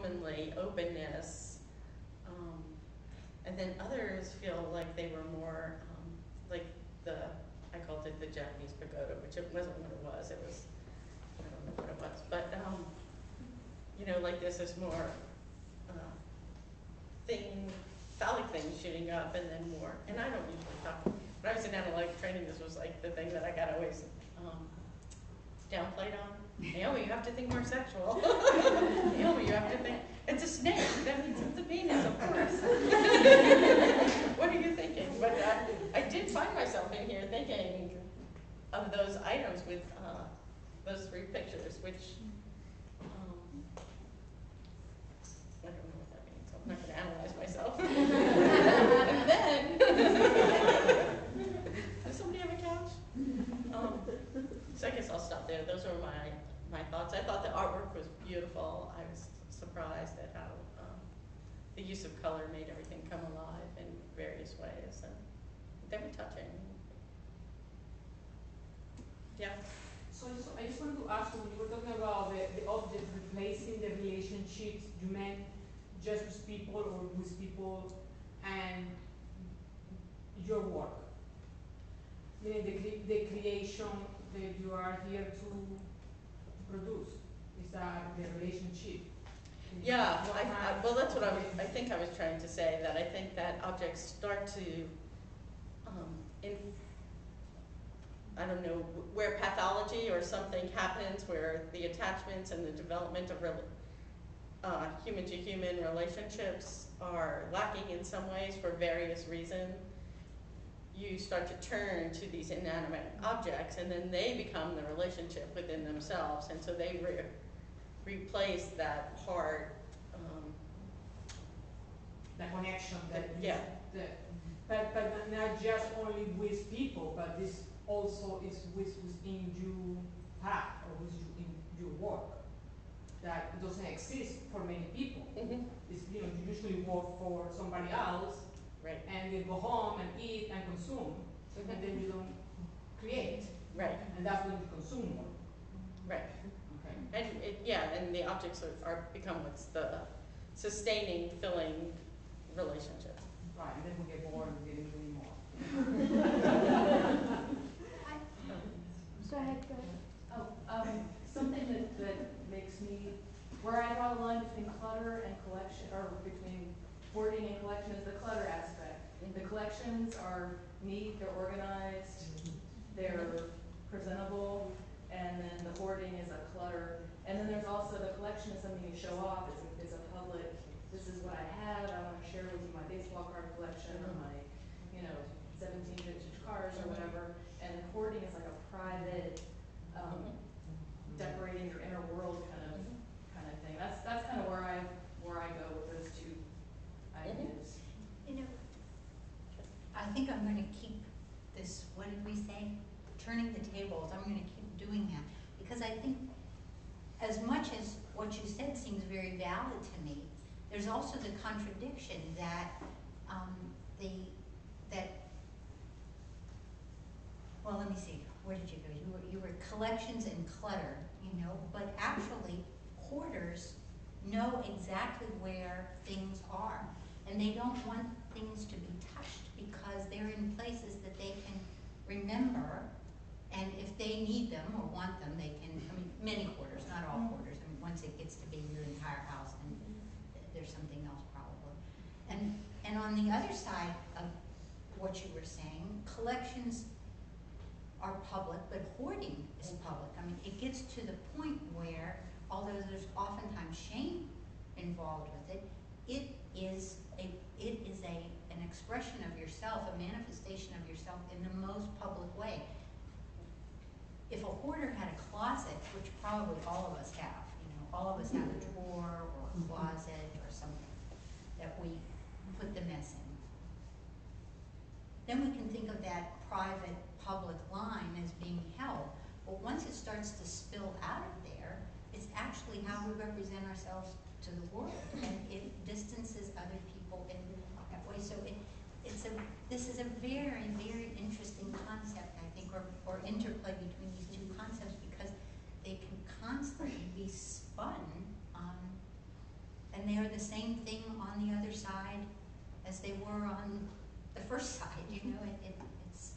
womanly openness, and then others feel like they were more like I called it the Japanese pagoda, which it wasn't what it was. It was, I don't know what it was, but you know, like this is more phallic things shooting up, and then more. And I don't usually talk. When I was in analytic training, this was like the thing that I got always downplayed on. Naomi, you have to think more sexual. Naomi, you have to think, it's a snake, that means it's a penis, of course. What are you thinking? But I did find myself in here thinking of those items with those three pictures, which I don't know what that means, so I'm not going to analyze myself. And then, does somebody have a couch? So I guess I'll stop there. Those were my thoughts. I thought the artwork was beautiful. I was surprised at how the use of color made everything come alive in various ways, and they were touching. Yeah. So I just wanted to ask you, when you were talking about the object replacing the relationships, you meant just with people or with people and your work? Meaning the creation that you are here to produce, is that the relationship? Yeah, well, that's what I think I was trying to say, that I think that objects start to, I don't know, where pathology or something happens, where the attachments and the development of human-to-human relationships are lacking in some ways for various reasons, you start to turn to these inanimate objects, and then they become the relationship within themselves, and so they replace that part. The connection that yeah. But not just only with people, but this also is within you have, or with you in your work, that doesn't exist for many people. Mm-hmm. It's, you usually work for somebody else, right, and they go home and eat and consume, mm-hmm. and then you don't create, right, and that's when you consume more. Right. Okay. And and the objects are become what's the sustaining, filling relationship. Right, and then we get bored and we didn't do anymore. Go ahead. Something that makes me, where I draw the line between clutter and collection, or between hoarding and collection, is the clutter aspect. Mm-hmm. The collections are neat, they're organized, they're presentable, and then the hoarding is a clutter. And then there's also the collection is something you show off, it's a public, this is what I have, I want to share with you my baseball card collection, or my, 17 vintage cars or whatever. And the hoarding is like a private, decorating your inner world kind of thing. That's kind of where I go with those two ideas. I think I'm going to keep this, what did we say? Turning the tables. I'm going to keep doing that, because I think as much as what you said seems very valid to me, there's also the contradiction that well, let me see, where did you go? You were collections and clutter, but actually hoarders know exactly where things are, and they don't want things to be touched because they're in places that they can remember, and if they need them or want them, they can, many hoarders, not all hoarders, once it gets to be your entire house, then there's something else probably. And on the other side of what you were saying, collections are public, but hoarding is public. It gets to the point where, although there's oftentimes shame involved with it, it is an expression of yourself, a manifestation of yourself in the most public way. If a hoarder had a closet, which probably all of us have, all of us have a drawer or a closet or something that we put the mess in, then we can think of that private public line as being held. But once it starts to spill out of there, it's actually how we represent ourselves to the world, and it distances other people in that way. So this is a very, very interesting concept, I think, or interplay between these two concepts, because they can constantly be spun, and and they are the same thing on the other side as they were on the first side, you know, it's...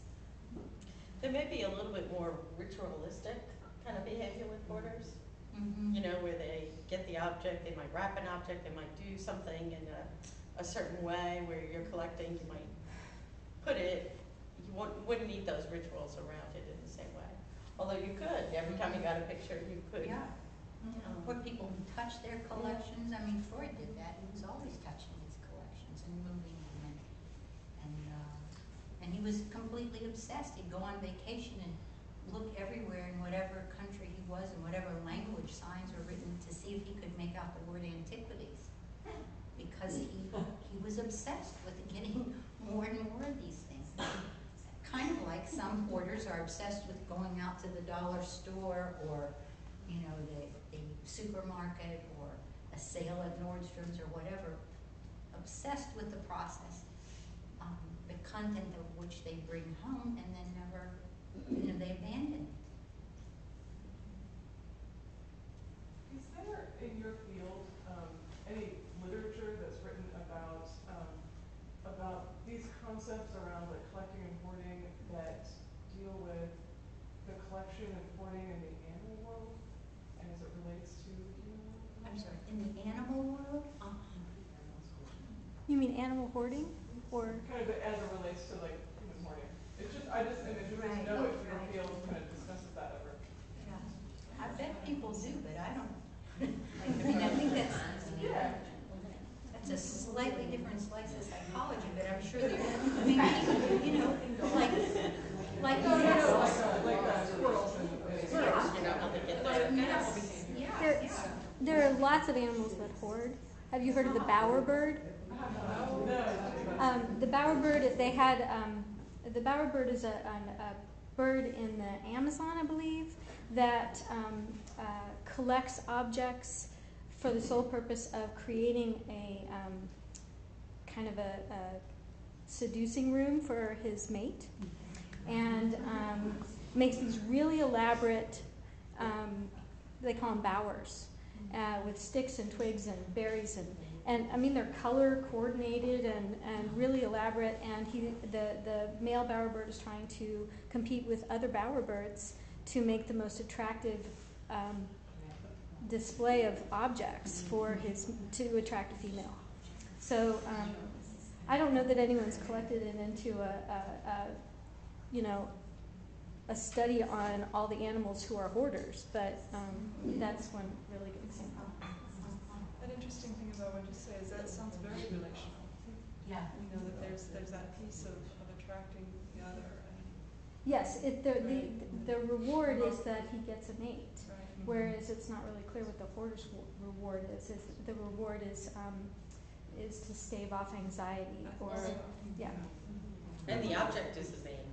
There may be a little bit more ritualistic kind of behavior with hoarders. Mhm. You know, where they get the object, they might wrap an object, they might do something in a certain way where you're collecting, you might put it, wouldn't need those rituals around it in the same way. Although you could, every time you got a picture, you could. Yeah. Or people who touch their collections. I mean, Freud did that. He was always touching his collections and moving them, and he was completely obsessed. He'd go on vacation and look everywhere in whatever country he was and whatever language signs were written to see if he could make out the word antiquities, because he was obsessed with getting more and more of these things. Kind of like some hoarders are obsessed with going out to the dollar store, or you know, the supermarket, or a sale at Nordstrom's or whatever, obsessed with the process, the content of which they bring home and then never, you know, they abandon. Is there in your field any literature that's written about these concepts around like collecting and hoarding that deal with the collection and hoarding in the animal world, and as it relates to the human world? I'm sorry, in the animal world? You mean animal hoarding? Or Kind of as it relates to like human hoarding. It's just, I just am interested to know if your field kind of discusses that ever. Yeah. I bet people do, but I don't. I mean, I think that's a slightly different slice of psychology, but I'm sure there, I mean, you know, like squirrels and You know, how they get there. there are lots of animals that hoard. Have you heard of the bowerbird? The bowerbird, they had, the bowerbird is a bird in the Amazon, I believe, that collects objects for the sole purpose of creating a kind of a seducing room for his mate, and makes these really elaborate, they call them bowers, with sticks and twigs and berries, and I mean they're color coordinated and really elaborate, and the male bowerbird is trying to compete with other bowerbirds to make the most attractive display of objects to attract a female. So I don't know that anyone's collected it into a study on all the animals who are hoarders, but that's one really good example. An interesting thing about what you say is that it sounds very relational. yeah. You know, that there's that piece of attracting the other. And Yes, the reward is that he gets a mate, right. whereas it's not really clear what the hoarder's reward is. The reward is to stave off anxiety, or yeah, And the object is the main.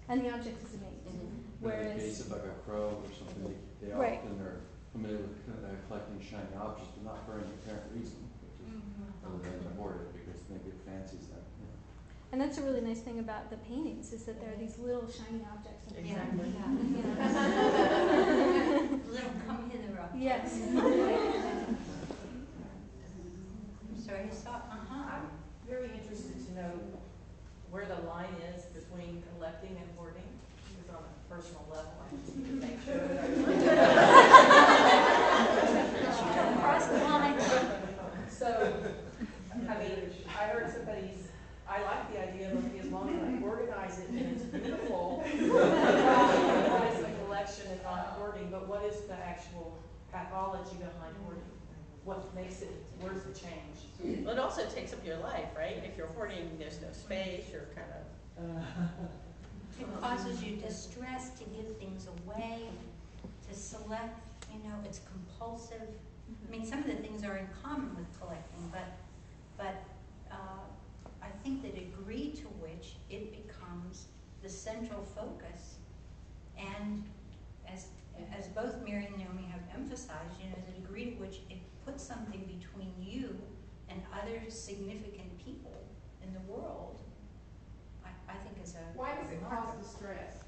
and the object is a mate. In the case Whereas of like a crow or something, they Right. often are familiar with collecting shiny objects, but not for any apparent reason, which is other than to hoard it because maybe it fancies them. You know. and that's a really nice thing about the paintings, is that there are these little shiny objects. In Yeah, Exactly. Little come hither up. Yes. Sorry, you saw, I'm very interested to know where the line is between collecting and hoarding, because on a personal level, I just need to make sure that Don't cross the line. So, I mean, I heard I like the idea of, okay, as long as I organize it and it's beautiful, that is a collection and not hoarding, but what is the actual pathology behind hoarding? What makes it, where's the change? Well, it also takes up your life, right? If you're hoarding, there's no space, you're kind of... It causes you distress to give things away, to select, you know, it's compulsive. I mean, some of the things are in common with collecting, but I think the degree to which it becomes the central focus, and as both Mary and Naomi have emphasized, you know, the degree to which it puts something between you and other significant people in the world, I think is a Why does it cause remarkable. distress?